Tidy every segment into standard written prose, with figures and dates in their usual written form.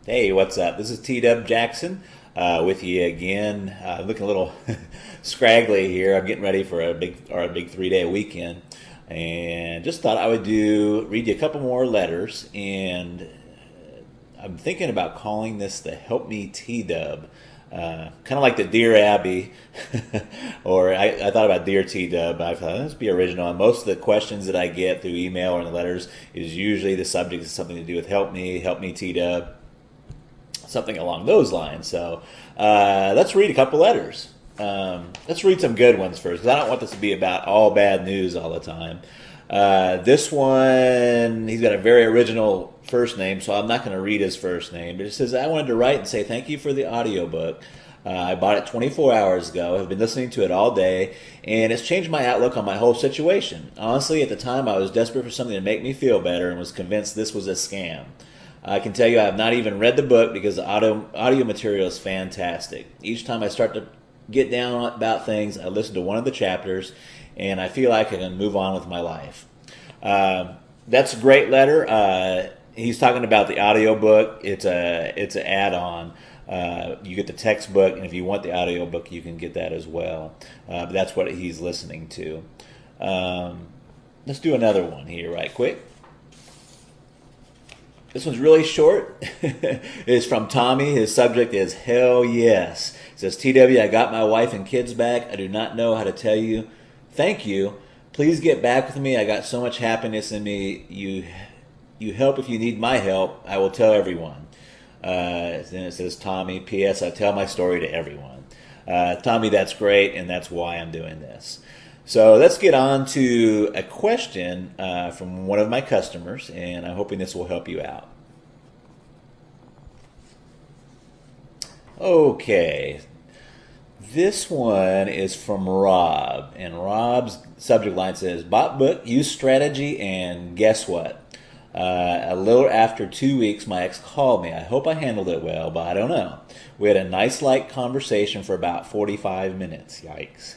Hey, what's up? This is T-Dub Jackson with you again. Looking a little scraggly here. I'm getting ready for a big 3-day weekend, and just thought I would read you a couple more letters. And I'm thinking about calling this the Help Me T-Dub. Kind of like the Dear Abby, or I thought about Dear T-Dub. I thought let's be original. And most of the questions that I get through email or in the letters is usually the subject is something to do with Help Me T-Dub, something along those lines. So let's read a couple letters. Let's read some good ones first, because I don't want this to be about all bad news all the time. This one, he's got a very original first name, so I'm not going to read his first name. But it says, I wanted to write and say thank you for the audiobook. I bought it 24 hours ago. I've been listening to it all day, and it's changed my outlook on my whole situation. Honestly, at the time, I was desperate for something to make me feel better and was convinced this was a scam. I can tell you I have not even read the book because the audio material is fantastic. Each time I start to get down about things, I listen to one of the chapters, and I feel like I can move on with my life. That's a great letter. He's talking about the audio book. It's an add-on. You get the textbook, and if you want the audio book, you can get that as well. But that's what he's listening to. Let's do another one here right quick. This one's really short. It's from Tommy. His subject is Hell Yes. It says, TW, I got my wife and kids back. I do not know how to tell you thank you. Please get back with me. I got so much happiness in me. You help if you need my help. I will tell everyone. Then it says, Tommy, P.S. I tell my story to everyone. Tommy, that's great, and that's why I'm doing this. So let's get on to a question from one of my customers, and I'm hoping this will help you out. Okay, this one is from Rob, and Rob's subject line says, bought book, used strategy, and guess what? A little after 2 weeks, my ex called me. I hope I handled it well, but I don't know. We had a nice, light conversation for about 45 minutes. Yikes.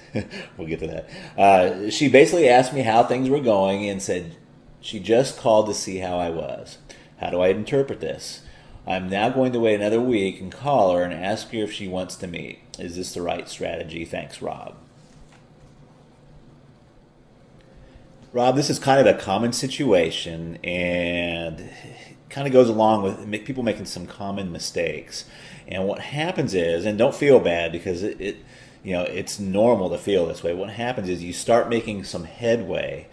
We'll get to that. She basically asked me how things were going and said she just called to see how I was. How do I interpret this? I'm now going to wait another week and call her and ask her if she wants to meet. Is this the right strategy? Thanks, Rob. Rob, this is kind of a common situation, and kind of goes along with people making some common mistakes. And what happens is, and don't feel bad because it's normal to feel this way. What happens is you start making some headway.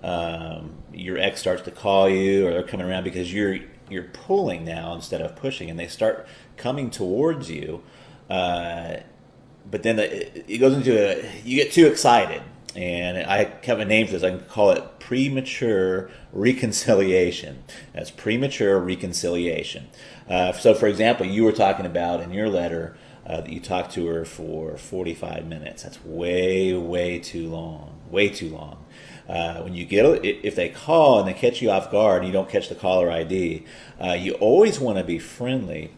Your ex starts to call you, or they're coming around because you're pulling now instead of pushing, and they start coming towards you. But then it goes into you get too excited. And I have a name for this. I can call it premature reconciliation. That's premature reconciliation. So, for example, you were talking about in your letter that you talked to her for 45 minutes. That's way, way too long. Way too long. When you if they call and they catch you off guard and you don't catch the caller ID, you always want to be friendly.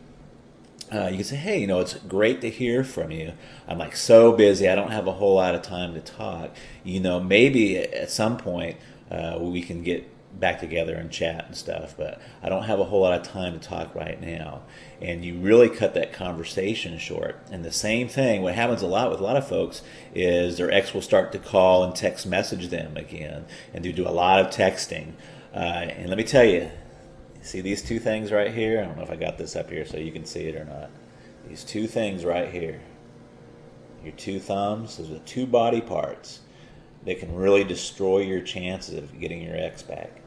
You can say, hey, it's great to hear from you. I'm like so busy, I don't have a whole lot of time to talk. Maybe at some point we can get back together and chat and stuff, but I don't have a whole lot of time to talk right now. And you really cut that conversation short. And the same thing, what happens a lot with a lot of folks is their ex will start to call and text message them again and do a lot of texting. And let me tell you, see these two things right here? I don't know if I got this up here so you can see it or not. These two things right here. Your two thumbs, those are the two body parts. They can really destroy your chances of getting your ex back.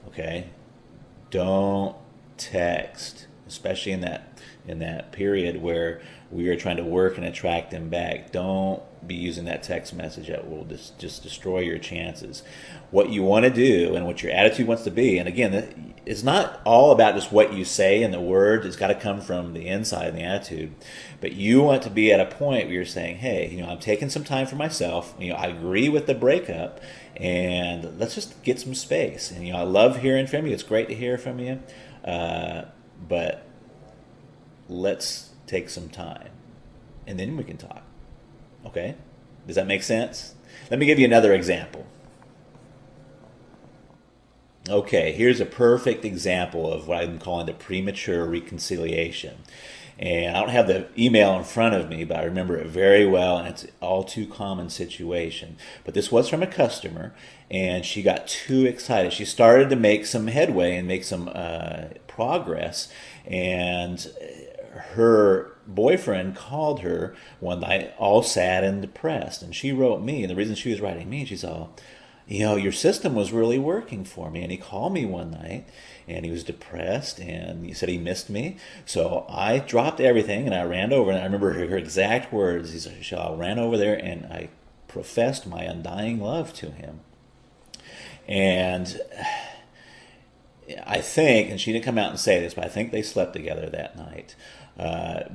Okay? Don't text, especially in that period where we are trying to work and attract them back. Don't be using that text message that will just destroy your chances. What you want to do and what your attitude wants to be, and again, it's not all about just what you say and the words. It's got to come from the inside and the attitude. But you want to be at a point where you're saying, hey, I'm taking some time for myself. I agree with the breakup, and let's just get some space. And I love hearing from you. It's great to hear from you, but let's take some time, and then we can talk. Okay? Does that make sense? Let me give you another example. Okay, here's a perfect example of what I'm calling the premature reconciliation. And I don't have the email in front of me, but I remember it very well, and it's all too common situation. But this was from a customer, and she got too excited. She started to make some headway and make some progress, and her boyfriend called her one night all sad and depressed, and she wrote me. And the reason she was writing me, she's all, your system was really working for me. And he called me one night and he was depressed and he said he missed me. So I dropped everything and I ran over, and I remember her exact words. He said, I ran over there and I professed my undying love to him. And I think, and she didn't come out and say this, but I think they slept together that night.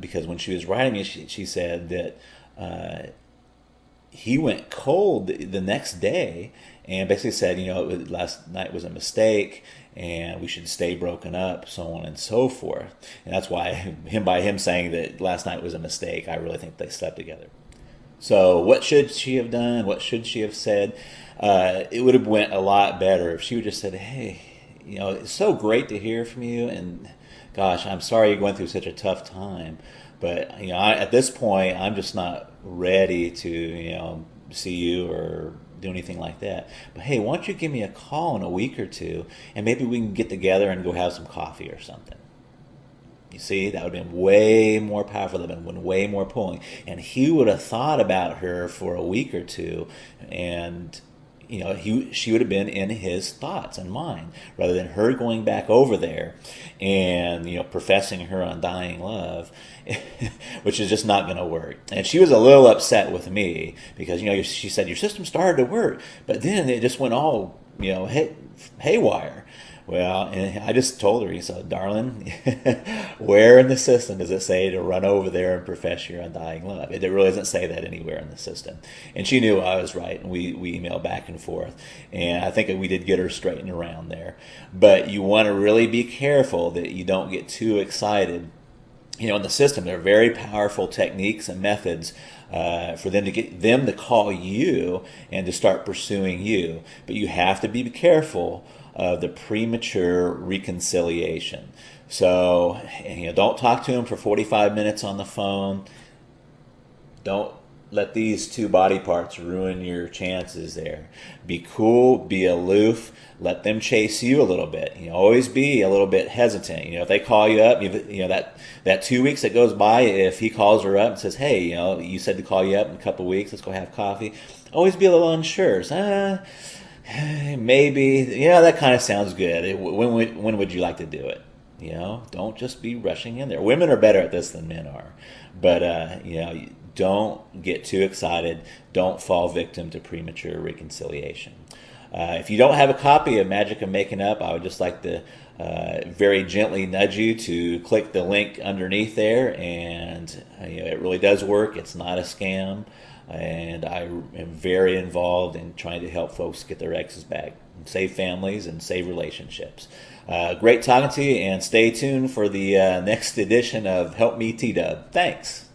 Because when she was writing me, she said that he went cold the next day and basically said, last night was a mistake and we should stay broken up, so on and so forth. And that's why by him saying that last night was a mistake, I really think they slept together. So what should she have done? What should she have said? It would have went a lot better if she would just said, hey, it's so great to hear from you, and gosh, I'm sorry you're going through such a tough time. But at this point, I'm just not ready to see you or do anything like that. But hey, why don't you give me a call in a week or two, and maybe we can get together and go have some coffee or something. You see, that would have been way more powerful. That would have been way more pulling. And he would have thought about her for a week or two, and she would have been in his thoughts and mind, rather than her going back over there and professing her undying love, which is just not going to work. And she was a little upset with me because she said your system started to work, but then it just went all haywire. Well, and I just told her, darling, where in the system does it say to run over there and profess your undying love? It really doesn't say that anywhere in the system. And she knew I was right, and we emailed back and forth. And I think we did get her straightened around there. But you want to really be careful that you don't get too excited. In the system, there are very powerful techniques and methods for them to get them to call you and to start pursuing you. But you have to be careful of the premature reconciliation. So, don't talk to him for 45 minutes on the phone. Don't let these two body parts ruin your chances there. Be cool, be aloof, let them chase you a little bit. Always be a little bit hesitant. If they call you up, that 2 weeks that goes by, if he calls her up and says, hey, you said to call you up in a couple of weeks, let's go have coffee. Always be a little unsure. Maybe, that kind of sounds good. When would you like to do it? Don't just be rushing in there. Women are better at this than men are. But, don't get too excited. Don't fall victim to premature reconciliation. If you don't have a copy of Magic of Making Up, I would just like to very gently nudge you to click the link underneath there. And it really does work. It's not a scam. And I am very involved in trying to help folks get their exes back, and save families, and save relationships. Great talking to you, and stay tuned for the next edition of Help Me T-Dub. Thanks.